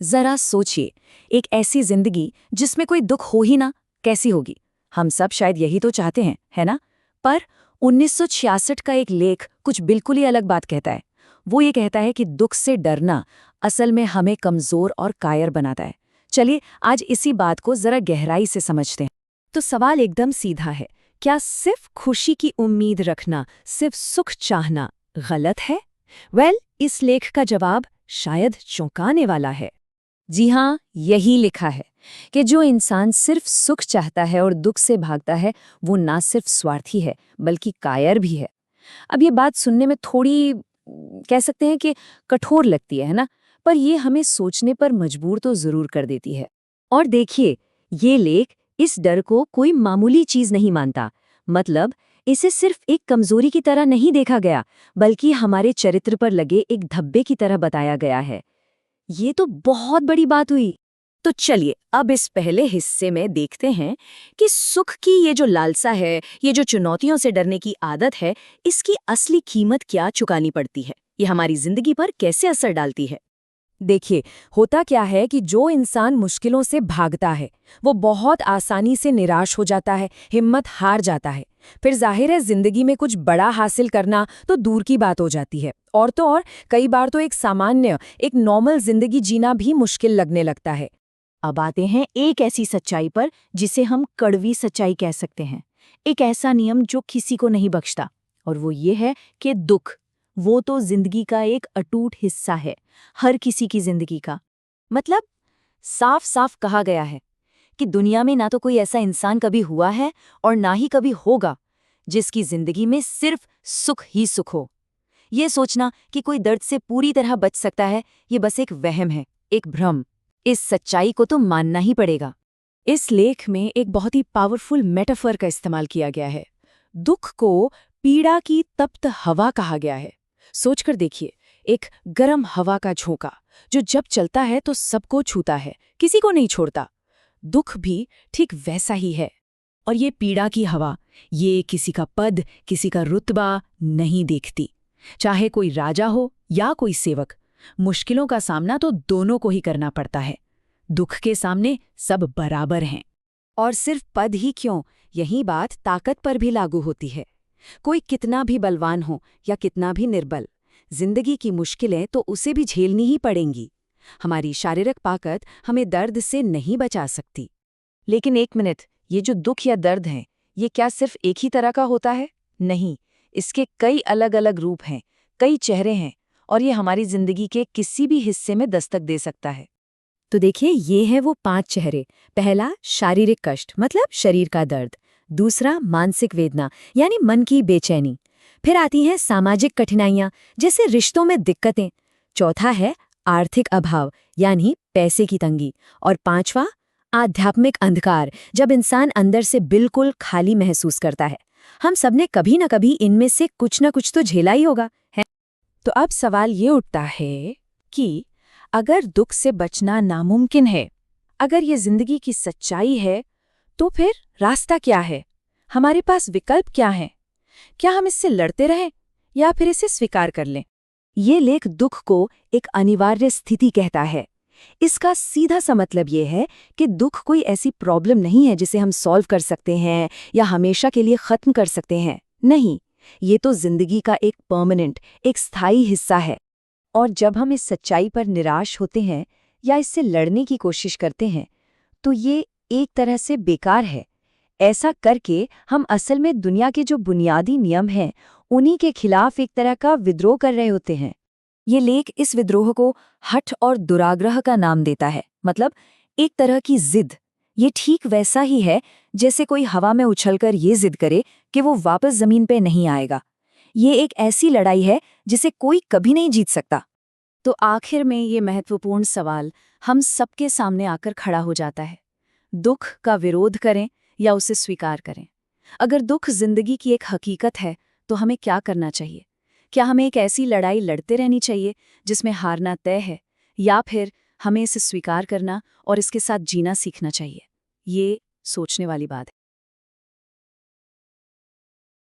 जरा सोचिए, एक ऐसी जिंदगी जिसमें कोई दुख हो ही ना, कैसी होगी। हम सब शायद यही तो चाहते हैं, है ना। पर 1966 का एक लेख कुछ बिल्कुल ही अलग बात कहता है। वो ये कहता है कि दुख से डरना असल में हमें कमजोर और कायर बनाता है। चलिए आज इसी बात को जरा गहराई से समझते हैं। तो सवाल एकदम सीधा है, क्या सिर्फ खुशी की उम्मीद रखना, सिर्फ सुख चाहना गलत है? इस लेख का जवाब शायद चौंकाने वाला है। जी हाँ, यही लिखा है कि जो इंसान सिर्फ सुख चाहता है और दुख से भागता है, वो ना सिर्फ स्वार्थी है बल्कि कायर भी है। अब ये बात सुनने में थोड़ी कह सकते हैं कि कठोर लगती है ना, पर ये हमें सोचने पर मजबूर तो जरूर कर देती है। और देखिए, ये लेख इस डर को कोई मामूली चीज नहीं मानता। मतलब इसे सिर्फ एक कमजोरी की तरह नहीं देखा गया, बल्कि हमारे चरित्र पर लगे एक धब्बे की तरह बताया गया है। ये तो बहुत बड़ी बात हुई। तो चलिए अब इस पहले हिस्से में देखते हैं कि सुख की ये जो लालसा है, ये जो चुनौतियों से डरने की आदत है, इसकी असली कीमत क्या चुकानी पड़ती है, ये हमारी जिंदगी पर कैसे असर डालती है। देखिए, होता क्या है कि जो इंसान मुश्किलों से भागता है वो बहुत आसानी से निराश हो जाता है, हिम्मत हार जाता है। फिर जाहिर है जिंदगी में कुछ बड़ा हासिल करना तो दूर की बात हो जाती है। और तो और कई बार तो एक सामान्य, एक नॉर्मल जिंदगी जीना भी मुश्किल लगने लगता है। अब आते हैं एक ऐसी सच्चाई पर जिसे हम कड़वी सच्चाई कह सकते हैं। एक ऐसा नियम जो किसी को नहीं बख्शता, और वो ये है कि दुख वो तो जिंदगी का एक अटूट हिस्सा है, हर किसी की जिंदगी का। मतलब साफ साफ कहा गया है कि दुनिया में ना तो कोई ऐसा इंसान कभी हुआ है और ना ही कभी होगा जिसकी जिंदगी में सिर्फ सुख ही सुख हो। ये सोचना कि कोई दर्द से पूरी तरह बच सकता है, ये बस एक वहम है, एक भ्रम। इस सच्चाई को तो मानना ही पड़ेगा। इस लेख में एक बहुत ही पावरफुल मेटाफर का इस्तेमाल किया गया है। दुख को पीड़ा की तप्त हवा कहा गया है। सोचकर देखिए, एक गर्म हवा का झोंका जो जब चलता है तो सबको छूता है, किसी को नहीं छोड़ता। दुख भी ठीक वैसा ही है। और ये पीड़ा की हवा, ये किसी का पद, किसी का रुतबा नहीं देखती। चाहे कोई राजा हो या कोई सेवक, मुश्किलों का सामना तो दोनों को ही करना पड़ता है। दुख के सामने सब बराबर हैं। और सिर्फ पद ही क्यों, यही बात ताकत पर भी लागू होती है। कोई कितना भी बलवान हो या कितना भी निर्बल, जिंदगी की मुश्किलें तो उसे भी झेलनी ही पड़ेंगी। हमारी शारीरिक ताकत हमें दर्द से नहीं बचा सकती। लेकिन एक मिनट, ये जो दुख या दर्द है, ये क्या सिर्फ एक ही तरह का होता है? नहीं, इसके कई अलग अलग रूप हैं, कई चेहरे हैं, और ये हमारी जिंदगी के किसी भी हिस्से में दस्तक दे सकता है। तो देखिए, ये है वो 5 चेहरे। पहला, शारीरिक कष्ट, मतलब शरीर का दर्द। दूसरा, मानसिक वेदना, यानी मन की बेचैनी। फिर आती हैं सामाजिक कठिनाइयां, जैसे रिश्तों में दिक्कतें। चौथा है आर्थिक अभाव, यानी पैसे की तंगी। और पांचवा, आध्यात्मिक अंधकार, जब इंसान अंदर से बिल्कुल खाली महसूस करता है। हम सबने कभी न कभी इनमें से कुछ न कुछ तो झेला ही होगा, है। तो अब सवाल ये उठता है कि अगर दुख से बचना नामुमकिन है, अगर ये जिंदगी की सच्चाई है, तो फिर रास्ता क्या है? हमारे पास विकल्प क्या हैं? क्या हम इससे लड़ते रहें या फिर इसे स्वीकार कर लें? ये लेख दुख को एक अनिवार्य स्थिति कहता है। इसका सीधा सा मतलब ये है कि दुख कोई ऐसी प्रॉब्लम नहीं है जिसे हम सॉल्व कर सकते हैं या हमेशा के लिए खत्म कर सकते हैं। नहीं, ये तो जिंदगी का एक परमानेंट, एक स्थायी हिस्सा है। और जब हम इस सच्चाई पर निराश होते हैं या इससे लड़ने की कोशिश करते हैं, तो ये एक तरह से बेकार है। ऐसा करके हम असल में दुनिया के जो बुनियादी नियम हैं, उन्हीं के खिलाफ एक तरह का विद्रोह कर रहे होते हैं। ये लेख इस विद्रोह को हठ और दुराग्रह का नाम देता है, मतलब एक तरह की जिद। ये ठीक वैसा ही है जैसे कोई हवा में उछलकर ये जिद करे कि वो वापस जमीन पे नहीं आएगा। ये एक ऐसी लड़ाई है जिसे कोई कभी नहीं जीत सकता। तो आखिर में ये महत्वपूर्ण सवाल हम सबके सामने आकर खड़ा हो जाता है, दुख का विरोध करें या उसे स्वीकार करें। अगर दुख जिंदगी की एक हकीकत है, तो हमें क्या करना चाहिए? क्या हमें एक ऐसी लड़ाई लड़ते रहनी चाहिए जिसमें हारना तय है, या फिर हमें इसे स्वीकार करना और इसके साथ जीना सीखना चाहिए? ये सोचने वाली बात है।